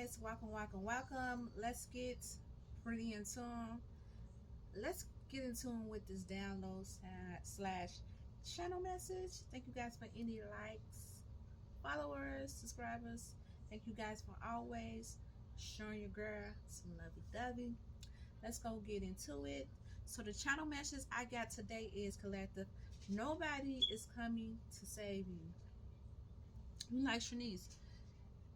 guys, welcome. Let's get pretty in tune. Let's get in tune with this download slash channel message. Thank you guys for any likes, followers, subscribers. Thank you guys for always showing your girl some lovey-dovey. Let's go get into it. So the channel message I got today is collective. Nobody is coming to save you. You like Shanice?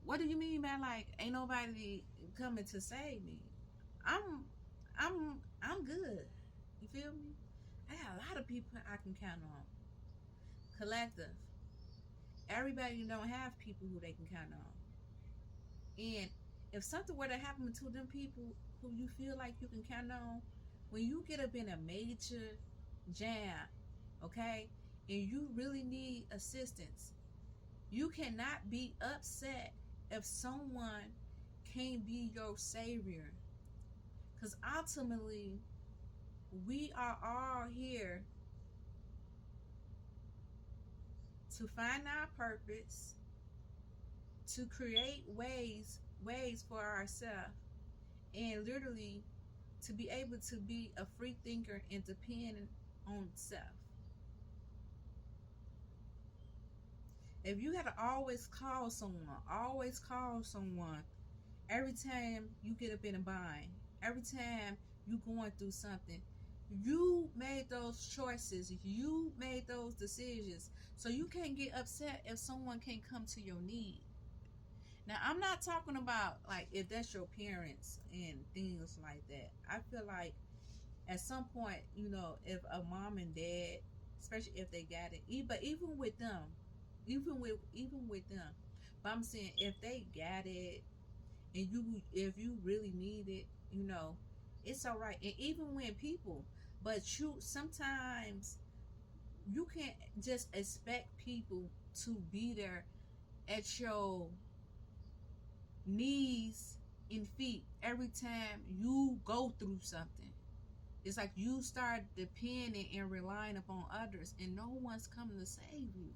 What do you mean by like ain't nobody coming to save me? I'm I'm good. You feel me? I got a lot of people I can count on. Collective. Everybody don't have people who they can count on. And if something were to happen to them people who you feel like you can count on, when you get up in a major jam, okay, and you really need assistance, you cannot be upset if someone can't be your savior. Because ultimately, we are all here to find our purpose, to create ways for ourselves, and literally to be able to be a free thinker and depend on self. If you had to always call someone every time you get up in a bind, every time you going through something, you made those choices, you made those decisions, so you can't get upset if someone can't come to your need. Now, I'm not talking about like if that's your parents and things like that. I feel like at some point, if a mom and dad, especially if they got it, but even with them, but I'm saying if they got it and if you really need it, it's all right. And even when people, but you sometimes you can't just expect people to be there at your knees and feet every time you go through something. It's like you start depending and relying upon others and no one's coming to save you.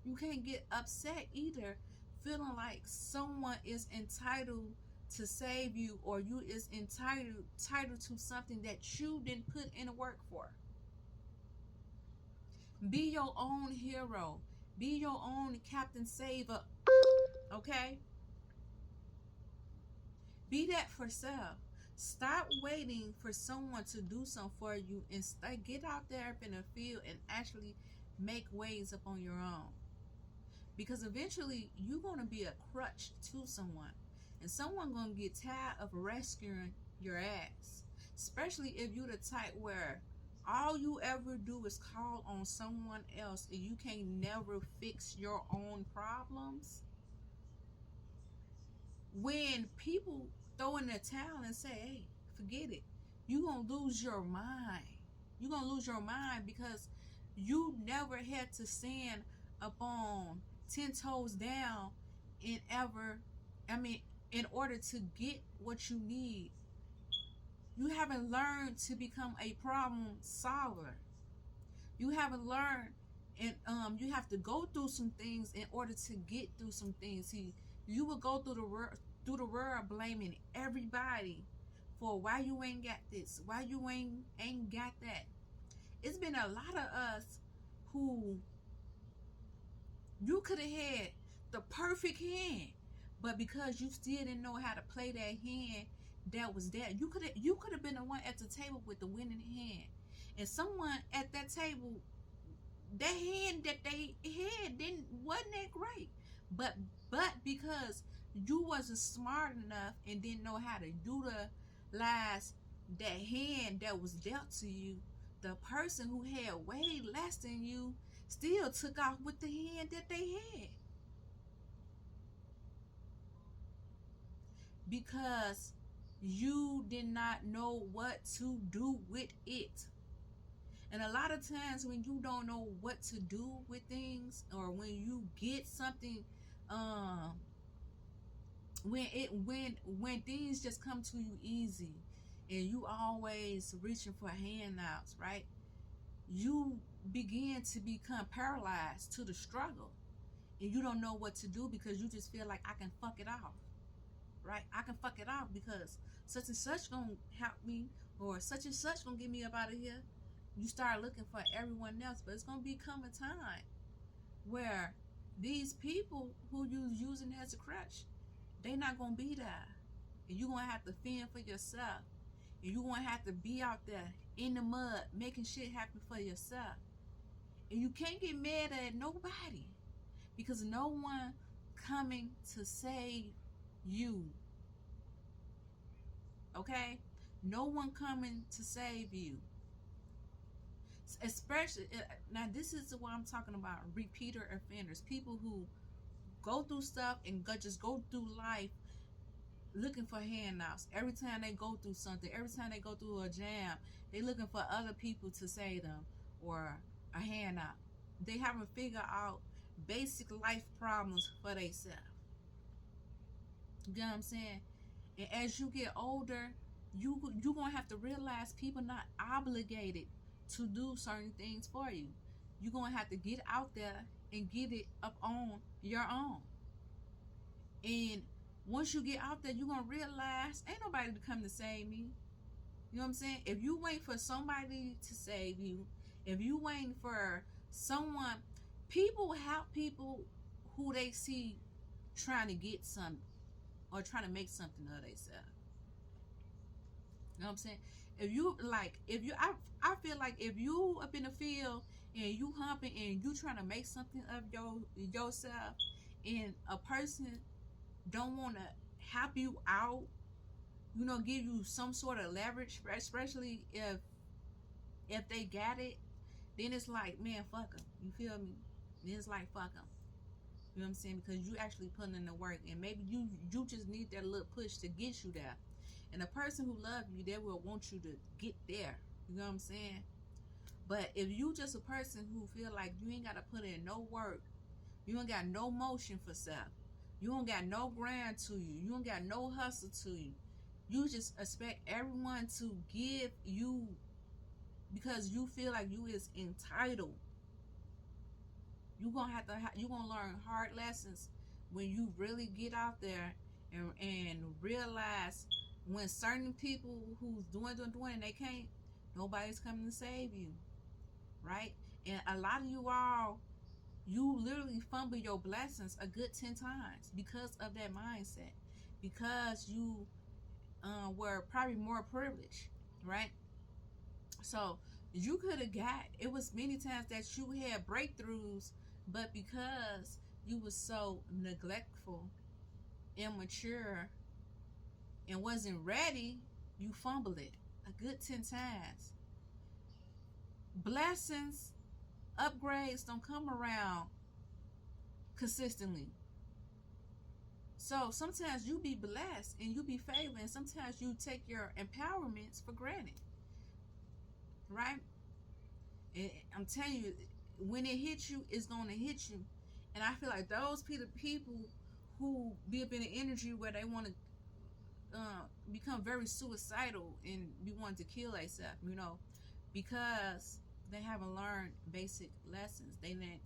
You can't get upset either feeling like someone is entitled to save you, or you is entitled to something that you didn't put in the work for. Be your own hero. Be your own Captain Saver. Okay? Be that for self. Stop waiting for someone to do something for you and get out there up in the field and actually make waves up on your own. Because eventually you're going to be a crutch to someone. And someone going to get tired of rescuing your ass. Especially if you're the type where all you ever do is call on someone else and you can't never fix your own problems. When people throw in the towel and say, hey, forget it, you're going to lose your mind. You're going to lose your mind because you never had to stand up on 10 toes down in order to get what you need. You haven't learned to become a problem solver. You haven't learned, and you have to go through some things in order to get through some things. See, you will go through the world blaming everybody for why you ain't got this, why you ain't got that. It's been a lot of us who you could have had the perfect hand, but because you still didn't know how to play that hand that was there, you could have been the one at the table with the winning hand, and someone at that table, that hand that they had wasn't that great, but because you wasn't smart enough and didn't know how to utilize that hand that was dealt to you, the person who had way less than you still took off with the hand that they had, because you did not know what to do with it. And a lot of times when you don't know what to do with things, or when you get something, when things just come to you easy and you always reaching for handouts, right? You begin to become paralyzed to the struggle, and you don't know what to do because you just feel like I can fuck it off, right? I can fuck it off because such and such gonna help me, or such and such gonna get me up out of here. You start looking for everyone else, but it's gonna become a time where these people who you using as a crutch, they not gonna be there, and you gonna have to fend for yourself, and you gonna have to be out there in the mud making shit happen for yourself, and you can't get mad at nobody because no one coming to save you. Okay, no one coming to save you. Especially now, this is what I'm talking about: repeater offenders, people who go through stuff and just go through life looking for handouts. Every time they go through something, every time they go through a jam, they looking for other people to save them or a handout. They haven't figured out basic life problems for themselves. You know what I'm saying? And as you get older, you gonna have to realize people not obligated to do certain things for you. You're gonna have to get out there and get it up on your own. And once you get out there, you're gonna realize ain't nobody to come to save me. You know what I'm saying? If you wait for somebody to save you, if you waiting for someone, people help people who they see trying to get something or trying to make something of themselves. You know what I'm saying? I feel like if you up in the field and you humping and you trying to make something of yourself, and a person don't want to help you out, you know, give you some sort of leverage, especially if they got it, then it's like, man, fuck them. You feel me? Then it's like, fuck them. You know what I'm saying? Because you actually putting in the work, and maybe you just need that little push to get you there. And the person who loves you, they will want you to get there. You know what I'm saying? But if you just a person who feel like you ain't got to put in no work, you ain't got no motion for self, you don't got no grind to you, you don't got no hustle to you, you just expect everyone to give you because you feel like you is entitled, you gonna learn hard lessons when you really get out there and realize when certain people who's doing and they can't, nobody's coming to save you, right? And a lot of you all, you literally fumble your blessings a good 10 times because of that mindset, because you were probably more privileged, right? So you could have got, it was many times that you had breakthroughs, but because you was so neglectful, immature, and wasn't ready, you fumbled it a good 10 times. Blessings, upgrades don't come around consistently. So sometimes you be blessed and you be favored, and sometimes you take your empowerments for granted, right? And I'm telling you, when it hits you, it's going to hit you. And I feel like those people who be up in the energy where they want to become very suicidal and be wanting to kill themselves, you know, because they haven't learned basic lessons. They didn't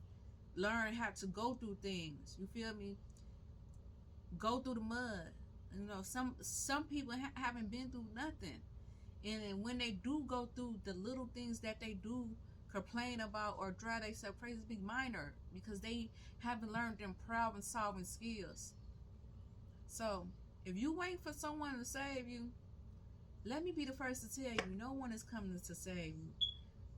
learn how to go through things. You feel me? Go through the mud. You know, some people haven't been through nothing, and when they do go through the little things that they do complain about or drive themselves crazy, be minor because they haven't learned them problem solving skills. So if you wait for someone to save you, let me be the first to tell you, no one is coming to save you.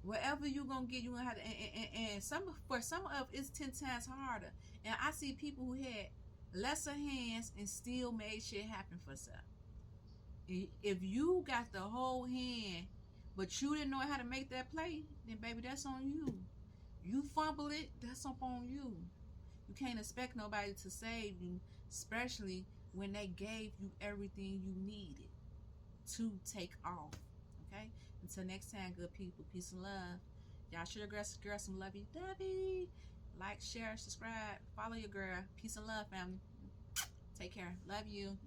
Whatever you're gonna get, you're gonna have to, and for some of it's 10 times harder. And I see people who had lesser hands and still made shit happen for self. If you got the whole hand, but you didn't know how to make that play, then baby, that's on you. You fumble it, that's up on you. You can't expect nobody to save you, especially when they gave you everything you needed to take off. Okay? Until next time, good people. Peace and love. Y'all show your girl some lovey-dovey. Like, share, subscribe, follow your girl. Peace and love, family. Take care. Love you.